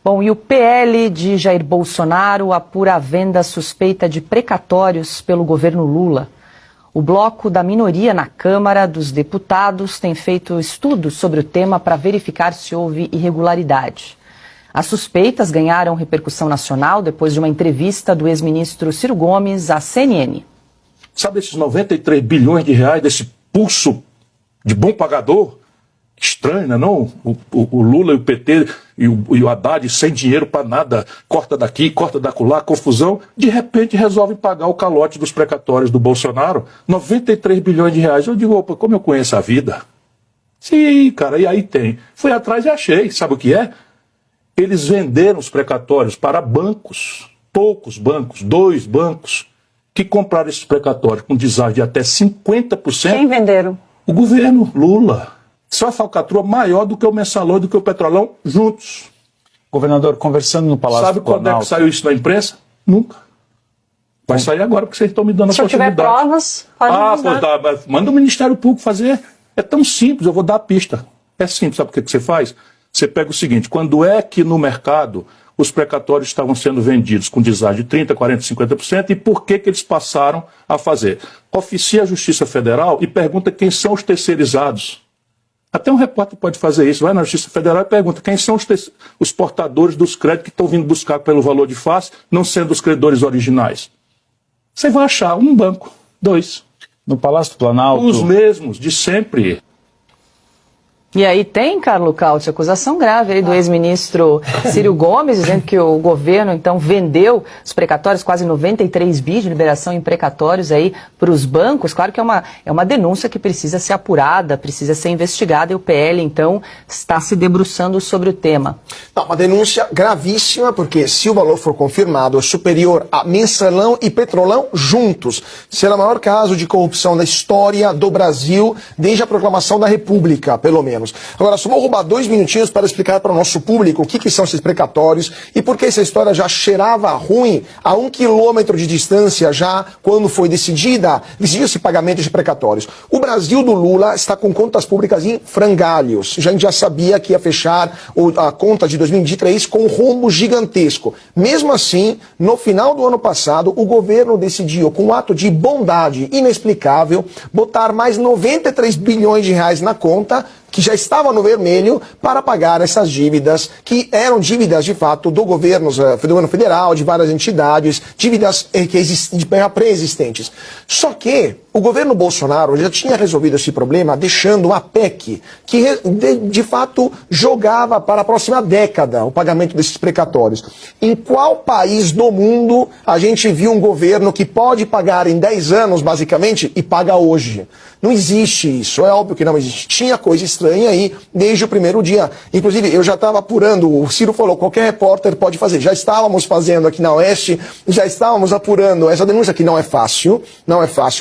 Bom, e o PL de Jair Bolsonaro apura a venda suspeita de precatórios pelo governo Lula. O bloco da minoria na Câmara dos Deputados tem feito estudos sobre o tema para verificar se houve irregularidade. As suspeitas ganharam repercussão nacional depois de uma entrevista do ex-ministro Ciro Gomes à CNN. Sabe esses 93 bilhões de reais desse pulso de bom pagador? Estranho, né, não? O Lula e o PT e o Haddad sem dinheiro para nada, corta daqui, corta dacolá, confusão, de repente resolvem pagar o calote dos precatórios do Bolsonaro, 93 bilhões de reais. Eu digo, opa, como eu conheço a vida? Sim, cara, e aí tem. Fui atrás e achei, sabe o que é? Eles venderam os precatórios para bancos, poucos bancos, 2 bancos, que compraram esses precatórios com deságio de até 50%. Quem venderam? O governo Lula. Só a falcatrua maior do que o Mensalão e do que o Petrolão juntos. Governador, conversando no Palácio do Planalto... Sabe quando é que saiu isso na imprensa? Nunca. Vai sair agora, porque vocês estão me dando a possibilidade. Se eu tiver provas, pode pois dá, mas manda o Ministério Público fazer. É tão simples, eu vou dar a pista. É simples, sabe o que você faz? Você pega o seguinte, quando é que no mercado os precatórios estavam sendo vendidos com deságio de 30%, 40%, 50%, e por que eles passaram a fazer? Oficia a Justiça Federal e pergunta quem são os terceirizados. Até um repórter pode fazer isso, vai na Justiça Federal e pergunta quem são os portadores dos créditos que estão vindo buscar pelo valor de face, não sendo os credores originais. Você vai achar um banco, 2. No Palácio do Planalto... Os mesmos, de sempre. E aí tem, Carlos Cauti, acusação grave aí do ex-ministro Ciro Gomes, dizendo que o governo, então, vendeu os precatórios, quase 93 bi de liberação em precatórios aí para os bancos. Claro que é uma denúncia que precisa ser apurada, precisa ser investigada, e o PL, então, está se debruçando sobre o tema. Não, uma denúncia gravíssima, porque se o valor for confirmado, é superior a Mensalão e Petrolão juntos. Será o maior caso de corrupção da história do Brasil, desde a proclamação da República, pelo menos. Agora, só vou roubar 2 minutinhos para explicar para o nosso público o que são esses precatórios e por que essa história já cheirava ruim a 1 quilômetro de distância já quando foi decidiu-se pagamento de precatórios. O Brasil do Lula está com contas públicas em frangalhos. A gente já sabia que ia fechar a conta de 2023 com um rombo gigantesco. Mesmo assim, no final do ano passado, o governo decidiu, com um ato de bondade inexplicável, botar mais 93 bilhões de reais na conta, que já estava no vermelho, para pagar essas dívidas, que eram dívidas, de fato, do governo federal, de várias entidades, dívidas pré-existentes. Só que o governo Bolsonaro já tinha resolvido esse problema deixando uma PEC que, de fato, jogava para a próxima década o pagamento desses precatórios. Em qual país do mundo a gente viu um governo que pode pagar em 10 anos, basicamente, e paga hoje? Não existe isso, é óbvio que não existe. Tinha coisa estranha aí desde o primeiro dia. Inclusive, eu já estava apurando, o Ciro falou, qualquer repórter pode fazer. Já estávamos fazendo aqui na Oeste, já estávamos apurando essa denúncia que não é fácil,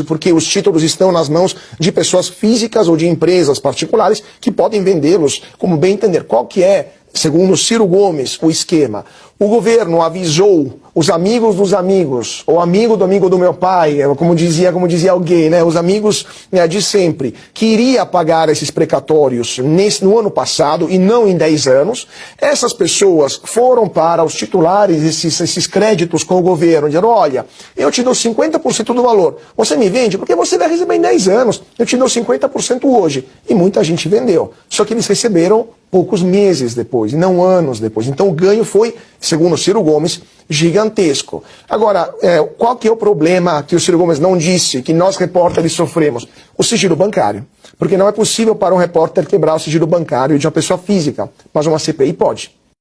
porque os títulos estão nas mãos de pessoas físicas ou de empresas particulares que podem vendê-los como bem entender. Qual que é, segundo Ciro Gomes, o esquema? O governo avisou os amigos dos amigos, ou amigo do meu pai, como dizia alguém, né? Os amigos de sempre, que iria pagar esses precatórios no ano passado e não em 10 anos. Essas pessoas foram para os titulares, esses créditos com o governo, dizendo, olha, eu te dou 50% do valor, você me vende porque você vai receber em 10 anos, eu te dou 50% hoje. E muita gente vendeu, só que eles receberam poucos meses depois, e não anos depois. Então o ganho foi, segundo Ciro Gomes, gigantesco. Agora, qual que é o problema que o Ciro Gomes não disse, que nós repórteres sofremos? O sigilo bancário. Porque não é possível para um repórter quebrar o sigilo bancário de uma pessoa física, mas uma CPI pode.